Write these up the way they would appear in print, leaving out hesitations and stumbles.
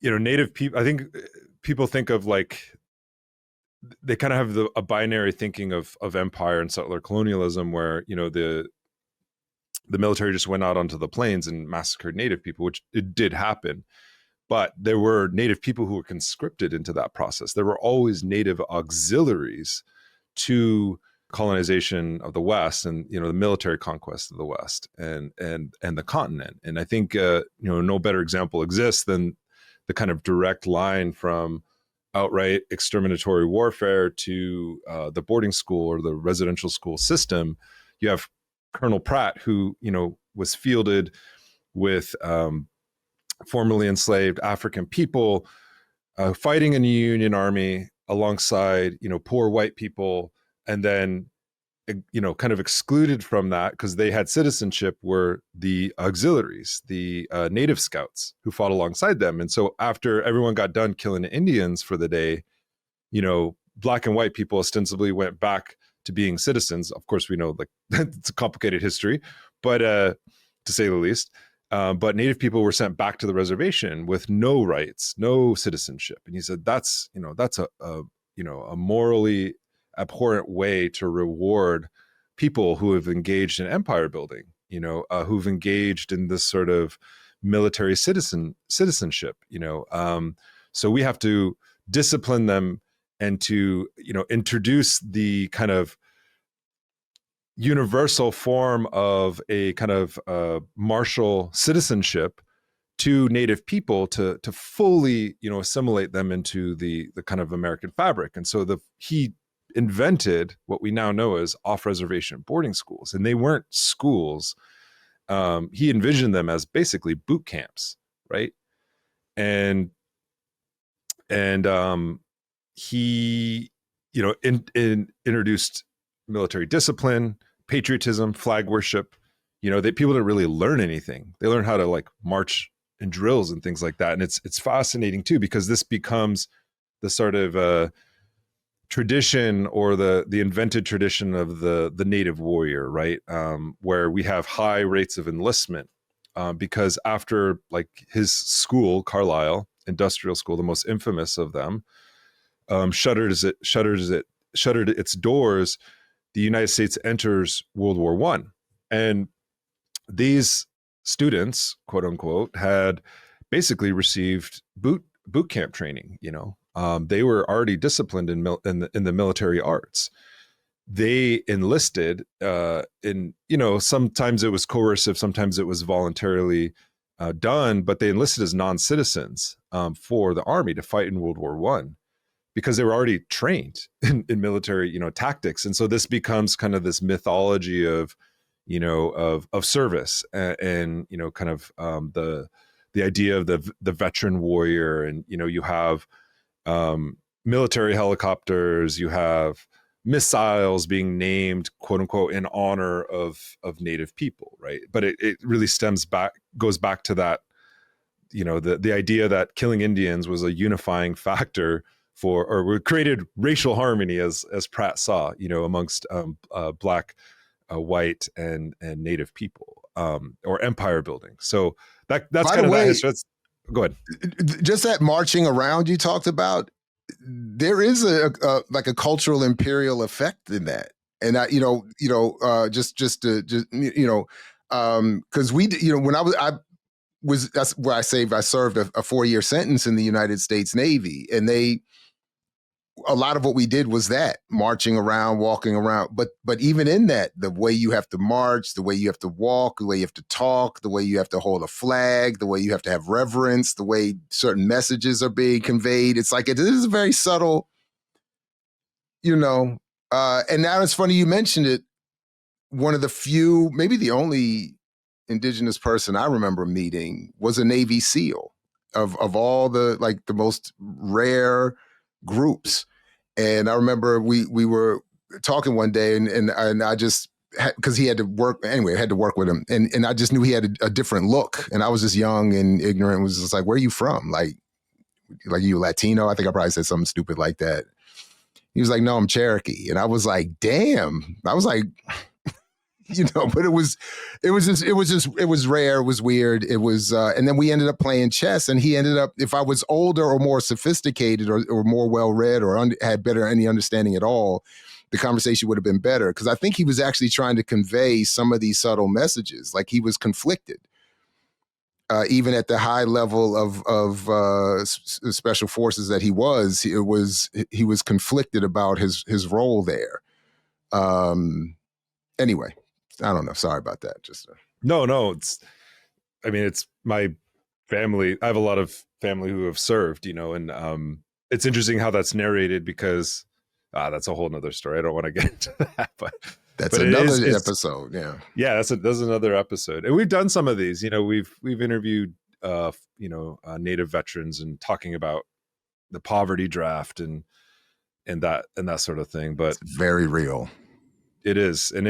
native people, I think people think of like, they kind of have a binary thinking of empire and settler colonialism, where, the military just went out onto the plains and massacred native people, which it did happen. But there were native people who were conscripted into that process. There were always native auxiliaries to colonization of the West, and the military conquest of the West and the continent. And I think no better example exists than the kind of direct line from outright exterminatory warfare to the boarding school or the residential school system. You have Colonel Pratt, who was fielded with formerly enslaved African people fighting in the Union Army alongside poor white people, and then kind of excluded from that because they had citizenship were the auxiliaries, the native scouts who fought alongside them. And so after everyone got done killing the Indians for the day, black and white people ostensibly went back to being citizens. Of course, we know like it's a complicated history, but to say the least. But native people were sent back to the reservation with no rights, no citizenship. And he said that's a morally abhorrent way to reward people who have engaged in empire building, who've engaged in this sort of military citizenship. So we have to discipline them and to introduce the kind of universal form of a kind of martial citizenship to native people to fully assimilate them into the kind of American fabric. And so he invented what we now know as off-reservation boarding schools, and they weren't schools. He envisioned them as basically boot camps, right? And he introduced military discipline, patriotism, flag worship. People didn't really learn anything. They learned how to like march in drills and things like that. And it's fascinating too, because this becomes the sort of tradition, or the invented tradition of the native warrior, right? Where we have high rates of enlistment, because after like his school, Carlisle Industrial School, the most infamous of them, shuttered its doors, the United States enters World War I. And these students, quote unquote, had basically received boot camp training. They were already disciplined in the military arts. They enlisted sometimes it was coercive, sometimes it was voluntarily done, but they enlisted as non-citizens for the army to fight in World War I, because they were already trained in military, tactics. And so this becomes kind of this mythology of service and kind of the idea of the veteran warrior. And, you have military helicopters, you have missiles being named, quote unquote, in honor of native people, right? But it really goes back to that, the idea that killing Indians was a unifying factor or created racial harmony, as Pratt saw, amongst black, white, and native people, or empire building. So that's kind of that history. Go ahead. Just that marching around you talked about, there is a cultural imperial effect in that. And because when that's where I served a 4-year sentence in the United States Navy, and a lot of what we did was that marching around, walking around. But even in that, the way you have to march, the way you have to walk, the way you have to talk, the way you have to hold a flag, the way you have to have reverence, the way certain messages are being conveyed. It's like, it is very subtle, and now it's funny you mentioned it. One of the few, maybe the only indigenous person I remember meeting was a Navy SEAL of all the most rare groups. And I remember we were talking one day, and I just, because he had to work anyway, I had to work with him, and I just knew he had a different look, and I was just young and ignorant, was just like, where are you from? Like you Latino? I think I probably said something stupid like that. He was like, no, I'm Cherokee. And I was like, damn. I was like, but it was rare. It was weird. It was, and then we ended up playing chess, and he ended up, if I was older or more sophisticated or more well-read or had better any understanding at all, the conversation would have been better. Cause I think he was actually trying to convey some of these subtle messages. Like he was conflicted. Even at the high level of special forces that he was conflicted about his role there. Anyway, I don't know. Sorry about that. No, it's my family. I have a lot of family who have served, and it's interesting how that's narrated because that's a whole nother story. I don't want to get into that, but that's another episode. Yeah, that's another episode. And we've done some of these. We've interviewed Native veterans and talking about the poverty draft and that sort of thing. But it's very real. It is, and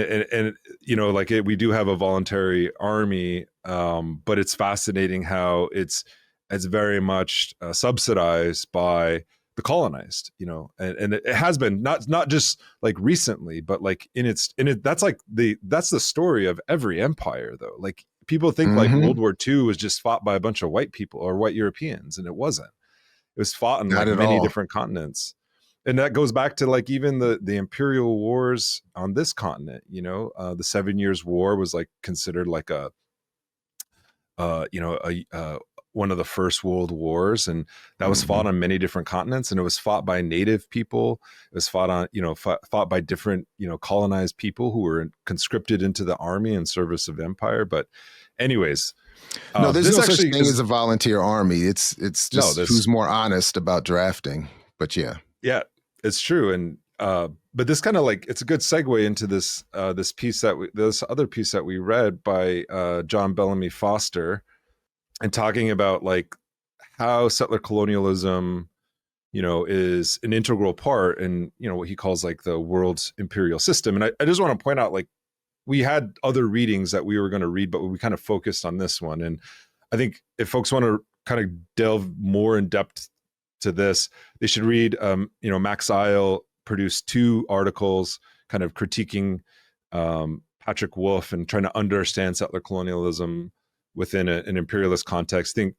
we do have a voluntary army, but it's fascinating how it's very much subsidized by the colonized, and it has been not just like recently, but like that's the story of every empire though. Like people think like World War II was just fought by a bunch of white people or white Europeans, and it wasn't. It was fought in like many different continents. And that goes back to like even the imperial wars on this continent, the 7 Years' War was like considered like one of the first world wars, and that was fought on many different continents, and it was fought by native people. It was fought on, fought by different, colonized people who were conscripted into the army in service of empire. But anyways, no, there's no such thing as a volunteer army. It's just who's more honest about drafting. But yeah, it's true. And but this kind of like, it's a good segue into this this other piece that we read by John Bellamy Foster, and talking about like how settler colonialism, is an integral part in, what he calls like the world's imperial system. And I just want to point out, like, we had other readings that we were going to read, but we kind of focused on this one. And I think if folks want to kind of delve more in depth to this, they should read, Max Eil produced 2 articles kind of critiquing Patrick Wolf and trying to understand settler colonialism within an imperialist context. I think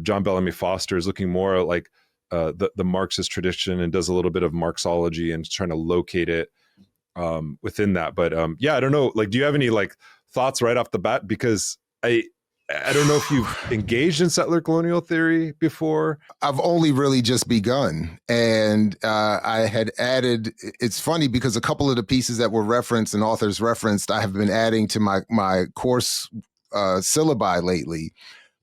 John Bellamy Foster is looking more like the Marxist tradition and does a little bit of Marxology and trying to locate it within that. But I don't know, like, do you have any like thoughts right off the bat? Because I don't know if you've engaged in settler colonial theory before. I've only really just begun. And I had added, it's funny because a couple of the pieces that were referenced and authors referenced, I have been adding to my course syllabi lately.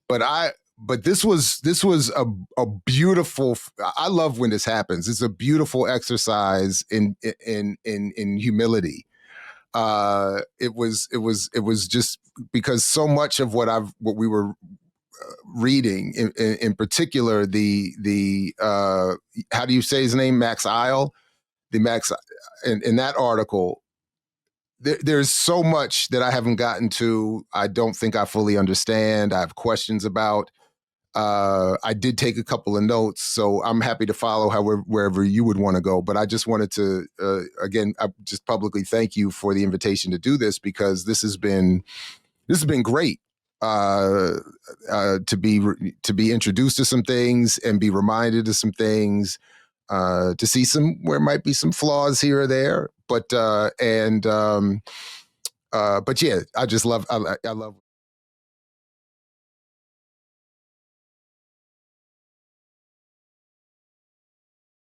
But this was a beautiful, I love when this happens. It's a beautiful exercise in humility. It was just because so much of what we were reading, in particular, the how do you say his name? Max Eil, in that article, there's so much that I haven't gotten to. I don't think I fully understand. I have questions about. I did take a couple of notes, so I'm happy to follow wherever you would want to go. But I just wanted to, again, I just publicly thank you for the invitation to do this, because this has been great to be introduced to some things and be reminded of some things, to see where might be some flaws here or there. But yeah, I just love. I love.